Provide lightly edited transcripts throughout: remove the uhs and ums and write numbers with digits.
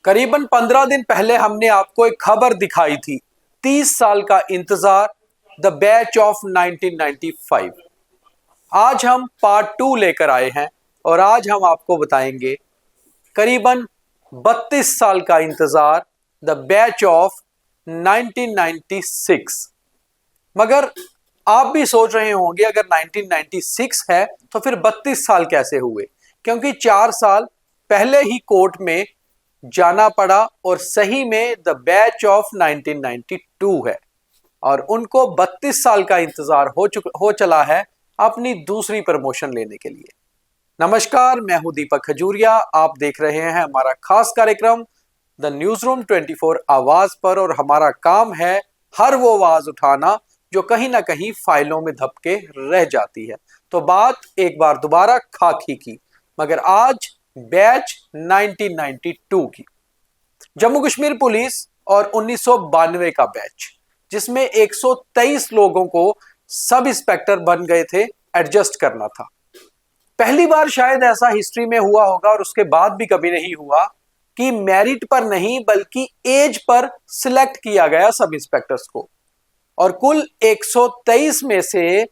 करीबन 15 दिन पहले हमने आपको एक खबर दिखाई थी। 30 साल का इंतजार, द बैच ऑफ 1995। आज हम पार्ट 2 लेकर आए हैं और आज हम आपको बताएंगे करीबन 32 साल का इंतजार, द बैच ऑफ 1996। मगर आप भी सोच रहे होंगे अगर 1996 है तो फिर 32 साल कैसे हुए, क्योंकि 4 साल पहले ही कोर्ट में जाना पड़ा और सही में द बैच ऑफ 1992 है और उनको 32 साल का इंतजार हो चला है अपनी दूसरी प्रमोशन लेने के लिए। नमस्कार, मैं हूं दीपक खजूरिया। आप देख रहे हैं हमारा खास कार्यक्रम द न्यूज रूम 24 आवाज पर और हमारा काम है हर वो आवाज उठाना जो कहीं ना कहीं फाइलों में धपके रह जाती है। तो बात एक बार दोबारा खाकी की, मगर आज बैच 1992 की। जम्मू कश्मीर पुलिस और 1992 का बैच, जिसमें 123 लोगों को सब इंस्पेक्टर बन गए थे, एडजस्ट करना था। पहली बार शायद ऐसा हिस्ट्री में हुआ होगा और उसके बाद भी कभी नहीं हुआ कि मेरिट पर नहीं बल्कि एज पर सिलेक्ट किया गया सब इंस्पेक्टर्स को। और कुल 123 में से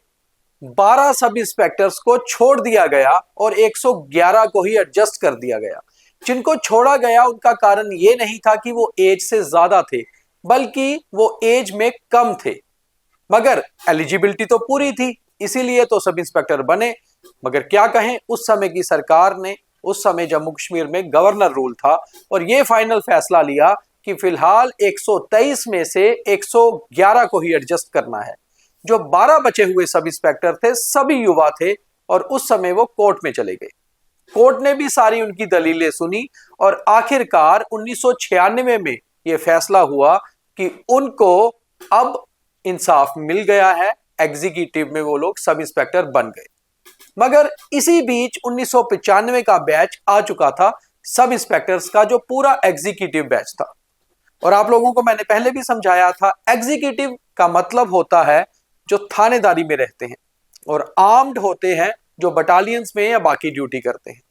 12 सब इंस्पेक्टर्स को छोड़ दिया गया और 111 को ही एडजस्ट कर दिया गया। जिनको छोड़ा गया उनका कारण यह नहीं था कि वो एज से ज्यादा थे, बल्कि वो एज में कम थे, मगर एलिजिबिलिटी तो पूरी थी, इसीलिए तो सब इंस्पेक्टर बने। मगर क्या कहें, उस समय की सरकार ने, उस समय जम्मू कश्मीर में गवर्नर रूल था और यह फाइनल फैसला लिया कि फिलहाल 123 में से 111 को ही एडजस्ट करना है। जो 12 बचे हुए सब इंस्पेक्टर थे सभी युवा थे और उस समय वो कोर्ट में चले गए। कोर्ट ने भी सारी उनकी दलीलें सुनी और आखिरकार 1996 में यह फैसला हुआ कि उनको अब इंसाफ मिल गया है। एग्जीक्यूटिव में वो लोग सब इंस्पेक्टर बन गए। मगर इसी बीच 1995 का बैच आ चुका था, सब इंस्पेक्टर्स का जो पूरा एग्जीक्यूटिव बैच था। और आप लोगों को मैंने पहले भी समझाया था, एग्जीक्यूटिव का मतलब होता है जो थानेदारी में रहते हैं और आर्म्ड होते हैं जो बटालियंस में या बाकी ड्यूटी करते हैं।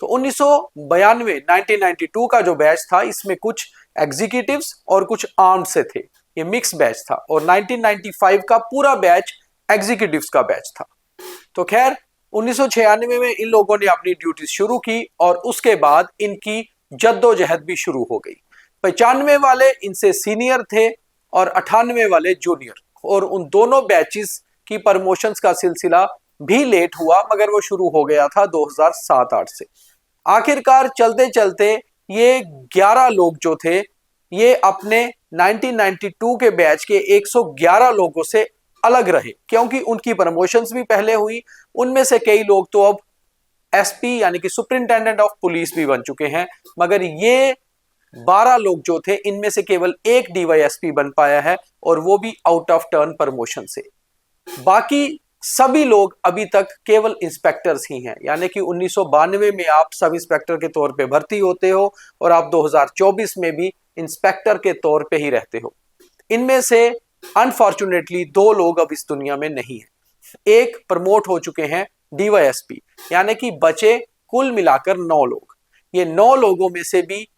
तो 1992 का जो बैच था, इसमें कुछ एग्जीक्यूटिव्स और कुछ आर्म्ड से थे, ये मिक्स बैच था। और 1995 का पूरा बैच एग्जीक्यूटिव्स का बैच था। तो खैर 1996 में इन लोगों ने अपनी ड्यूटी शुरू की और उसके बाद इनकी जद्दोजहद भी शुरू हो गई। 95 वाले इनसे सीनियर थे और 98 वाले जूनियर, और उन दोनों बैचेस की प्रमोशंस का सिलसिला भी लेट हुआ, मगर वो शुरू हो गया था 2007-8 से। आखिरकार चलते चलते ये 11 लोग जो थे, ये अपने 1992 के बैच के 111 लोगों से अलग रहे, क्योंकि उनकी प्रमोशंस भी पहले हुई। उनमें से कई लोग तो अब एसपी यानी कि सुपरिंटेंडेंट ऑफ पुलिस भी बन चुके हैं, मगर ये 12 लोग जो थे, इनमें से केवल एक डीवाईएसपी बन पाया है और वो भी आउट ऑफ टर्न प्रमोशन से। बाकी सभी लोग अभी तक केवल इंस्पेक्टर्स ही हैं, यानी कि 1992 में आप सब इंस्पेक्टर के तौर पे भर्ती होते हो और आप 2024 में भी इंस्पेक्टर के तौर पे ही रहते हो। इनमें से अनफॉर्चुनेटली 2 लोग अब इस दुनिया में नहीं है। एक प्रमोट हो चुके हैं डीवाईएसपी, यानी कि बचे कुल मिलाकर 9 लोग। ये 9 लोगों में से भी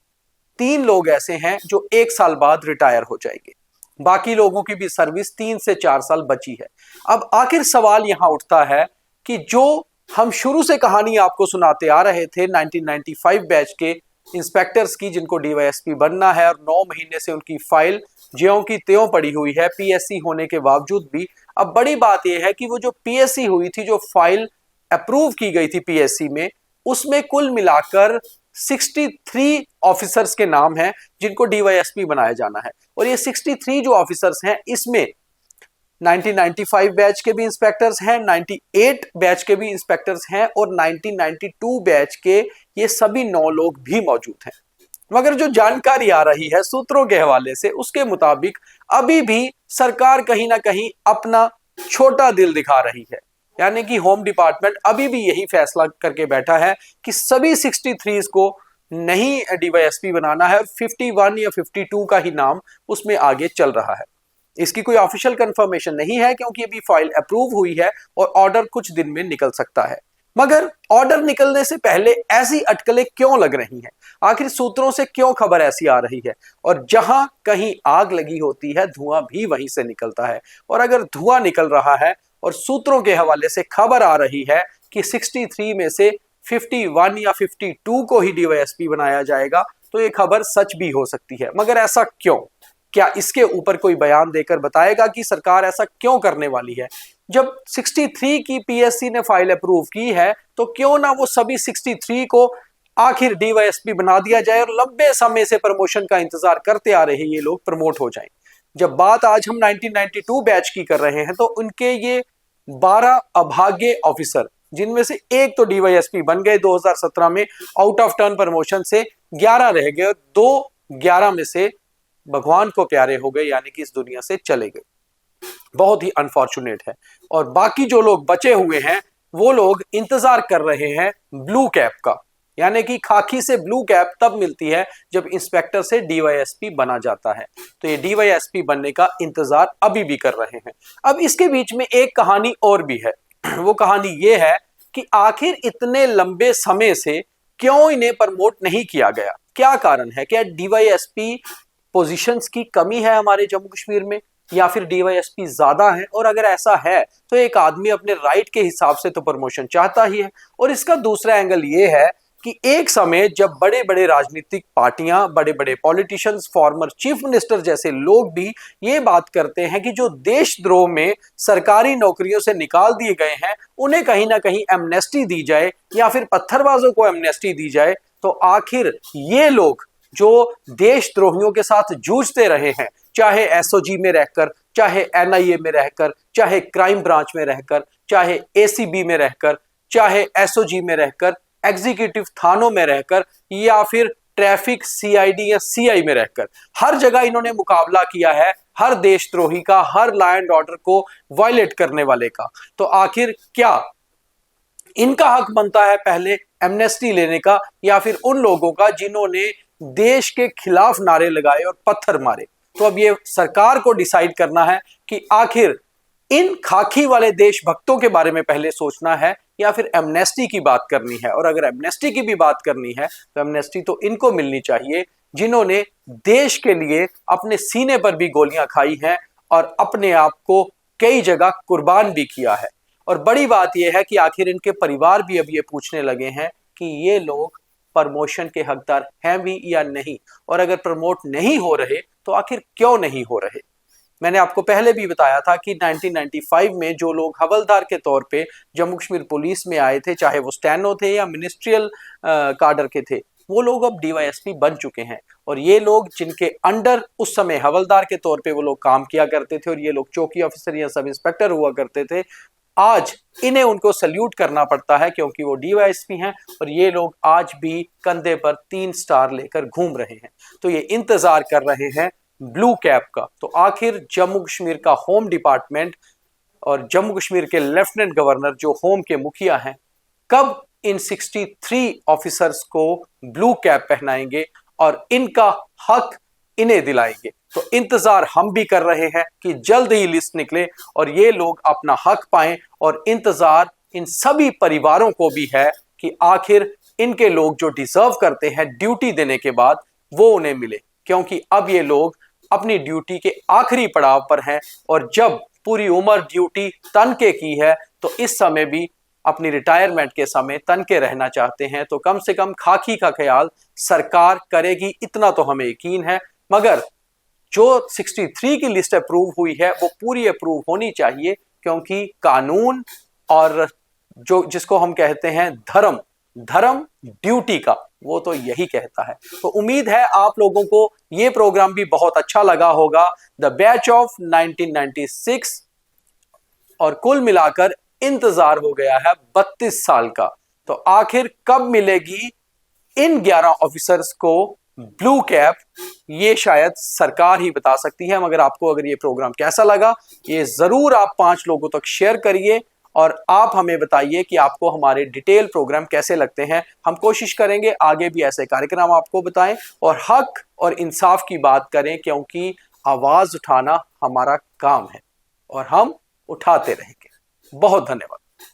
3 लोग ऐसे हैं जो 1 साल बाद रिटायर हो जाएंगे। बाकी लोगों की भी सर्विस 3 से 4 साल बची है। अब आखिर सवाल यहां उठता है कि जो हम शुरू से कहानी आपको सुनाते आ रहे थे 1995 बैच के इंस्पेक्टर्स की, जिनको डीवाईएसपी बनना है और 9 महीने से उनकी फाइल ज्यों की त्यों पड़ी हुई है पीएससी होने के बावजूद भी। अब बड़ी बात यह है कि वो जो पीएससी हुई थी, जो फाइल अप्रूव की गई थी पीएससी में, उसमें कुल मिलाकर 63 ऑफिसर्स के नाम हैं जिनको डीवाईएसपी बनाया जाना है। और ये 63 जो ऑफिसर्स हैं, इसमें 1995 बैच के भी इंस्पेक्टर्स हैं, 98 बैच के भी इंस्पेक्टर्स हैं और 1992 बैच के ये सभी 9 लोग भी मौजूद हैं। मगर जो जानकारी आ रही है सूत्रों के हवाले से, उसके मुताबिक अभी भी सरकार कहीं ना कहीं अपना छोटा दिल दिखा रही है, यानी कि होम डिपार्टमेंट अभी भी यही फैसला करके बैठा है कि सभी 63 को नहीं डीवाईएसपी बनाना है और 51 या 52 का ही नाम उसमें आगे चल रहा है। इसकी कोई ऑफिशियल कंफर्मेशन नहीं है, क्योंकि अभी फाइल अप्रूव हुई है और ऑर्डर कुछ दिन में निकल सकता है। मगर ऑर्डर निकलने से पहले ऐसी अटकलें क्यों लग रही हैं? आखिर सूत्रों से क्यों खबर ऐसी आ रही है? और जहां कहीं आग लगी होती है, धुआं भी वहीं से निकलता है। और अगर धुआं निकल रहा है और सूत्रों के हवाले से खबर आ रही है कि 63 में से 51 या 52 को ही डीवाईएसपी बनाया जाएगा, तो ये खबर सच भी हो सकती है। मगर ऐसा क्यों? क्या इसके ऊपर कोई बयान देकर बताएगा कि सरकार ऐसा क्यों करने वाली है? जब 63 की पीएससी ने फाइल अप्रूव की है, तो क्यों ना वो सभी 63 को आखिर डीवाईएसपी बना दिया जाए और लंबे समय से प्रमोशन का इंतजार करते आ रहे ये लोग प्रमोट हो जाएं। जब बात आज हम 1992 बैच की कर रहे हैं, तो उनके ये 12 अभागे ऑफिसर, जिनमें से एक तो डीवाईएसपी बन गए 2017 में आउट ऑफ टर्न प्रमोशन से, 11 रह गए और 11 में से भगवान को प्यारे हो गए, यानी कि इस दुनिया से चले गए। बहुत ही अनफॉर्चुनेट है। और बाकी जो लोग बचे हुए हैं, वो लोग इंतजार कर रहे हैं ब्लू कैप का, यानी कि खाकी से ब्लू कैप तब मिलती है जब इंस्पेक्टर से डीवाईएसपी बना जाता है। तो ये डीवाईएसपी बनने का इंतजार अभी भी कर रहे हैं। अब इसके बीच में एक कहानी और भी है। वो कहानी ये है कि आखिर इतने लंबे समय से क्यों इन्हें प्रमोट नहीं किया गया? क्या कारण है? क्या डीवाईएसपी पोजीशंस की कमी है हमारे जम्मू कश्मीर में, या फिर डीवाईएसपी ज्यादा है? और अगर ऐसा है तो एक आदमी अपने राइट के हिसाब से तो प्रमोशन चाहता ही है। और इसका दूसरा एंगल ये है कि एक समय जब बड़े बड़े राजनीतिक पार्टियां, बड़े बड़े पॉलिटिशियंस, फॉर्मर चीफ मिनिस्टर जैसे लोग भी ये बात करते हैं कि जो देशद्रोह में सरकारी नौकरियों से निकाल दिए गए हैं, उन्हें कहीं ना कहीं एमनेस्टी दी जाए या फिर पत्थरबाजों को एमनेस्टी दी जाए, तो आखिर ये लोग जो देशद्रोहियों के साथ जूझते रहे हैं, चाहे एसओजी में रहकर, चाहे एनआईए में रहकर, चाहे क्राइम ब्रांच में रहकर, चाहे एसीबी में रहकर, चाहे एसओजी में रहकर, एग्जीक्यूटिव थानों में रहकर, या फिर ट्रैफिक सीआईडी या सीआई में रहकर, हर जगह इन्होंने मुकाबला किया है हर देशद्रोही का, हर लॉ एंड ऑर्डर को वायलेट करने वाले का। तो आखिर क्या इनका हक बनता है पहले एमनेस्टी लेने का, या फिर उन लोगों का जिन्होंने देश के खिलाफ नारे लगाए और पत्थर मारे? तो अब ये सरकार को डिसाइड करना है कि आखिर इन खाकी वाले देशभक्तों के बारे में पहले सोचना है या फिर एमनेस्टी की बात करनी है। और अगर एमनेस्टी की भी बात करनी है तो एमनेस्टी तो इनको मिलनी चाहिए जिन्होंने देश के लिए अपने सीने पर भी गोलियां खाई हैं और अपने आप को कई जगह कुर्बान भी किया है। और बड़ी बात यह है कि आखिर इनके परिवार भी अब ये पूछने लगे हैं कि ये लोग प्रमोशन के हकदार हैं भी या नहीं, और अगर प्रमोट नहीं हो रहे तो आखिर क्यों नहीं हो रहे। मैंने आपको पहले भी बताया था कि 1995 में जो लोग हवलदार के तौर पे जम्मू कश्मीर पुलिस में आए थे, चाहे वो स्टैनो थे या मिनिस्ट्रियल काडर के थे, वो लोग अब डीवाईएसपी बन चुके हैं। और ये लोग जिनके अंडर उस समय हवलदार के तौर पे वो लोग काम किया करते थे और ये लोग चौकी ऑफिसर या सब इंस्पेक्टर हुआ करते थे, आज इन्हें उनको सल्यूट करना पड़ता है क्योंकि वो डीवाईएसपी हैं और ये लोग आज भी कंधे पर 3 स्टार लेकर घूम रहे हैं। तो ये इंतजार कर रहे हैं ब्लू कैप का। तो आखिर जम्मू कश्मीर का होम डिपार्टमेंट और जम्मू कश्मीर के लेफ्टिनेंट गवर्नर जो होम के मुखिया हैं, कब इन 63 ऑफिसर्स को ब्लू कैप पहनाएंगे और इनका हक इन्हें दिलाएंगे? तो इंतजार हम भी कर रहे हैं कि जल्द ही लिस्ट निकले और ये लोग अपना हक पाएं। और इंतजार इन सभी परिवारों को भी है कि आखिर इनके लोग जो डिजर्व करते हैं ड्यूटी देने के बाद, वो उन्हें मिले, क्योंकि अब ये लोग अपनी ड्यूटी के आखिरी पड़ाव पर हैं। और जब पूरी उम्र ड्यूटी तन के की है, तो इस समय भी अपनी रिटायरमेंट के समय तन के रहना चाहते हैं। तो कम से कम खाकी का ख्याल सरकार करेगी, इतना तो हमें यकीन है। मगर जो 63 की लिस्ट अप्रूव हुई है, वो पूरी अप्रूव होनी चाहिए, क्योंकि कानून और जो जिसको हम कहते हैं धर्म ड्यूटी का, वो तो यही कहता है। तो उम्मीद है आप लोगों को ये प्रोग्राम भी बहुत अच्छा लगा होगा, द बैच ऑफ 1996। और कुल मिलाकर इंतजार हो गया है 32 साल का। तो आखिर कब मिलेगी इन 11 ऑफिसर्स को ब्लू कैप, ये शायद सरकार ही बता सकती है। मगर आपको अगर ये प्रोग्राम कैसा लगा, ये जरूर आप 5 लोगों तक शेयर करिए और आप हमें बताइए कि आपको हमारे डिटेल प्रोग्राम कैसे लगते हैं। हम कोशिश करेंगे आगे भी ऐसे कार्यक्रम आपको बताएं और हक और इंसाफ की बात करें, क्योंकि आवाज उठाना हमारा काम है और हम उठाते रहेंगे। बहुत धन्यवाद।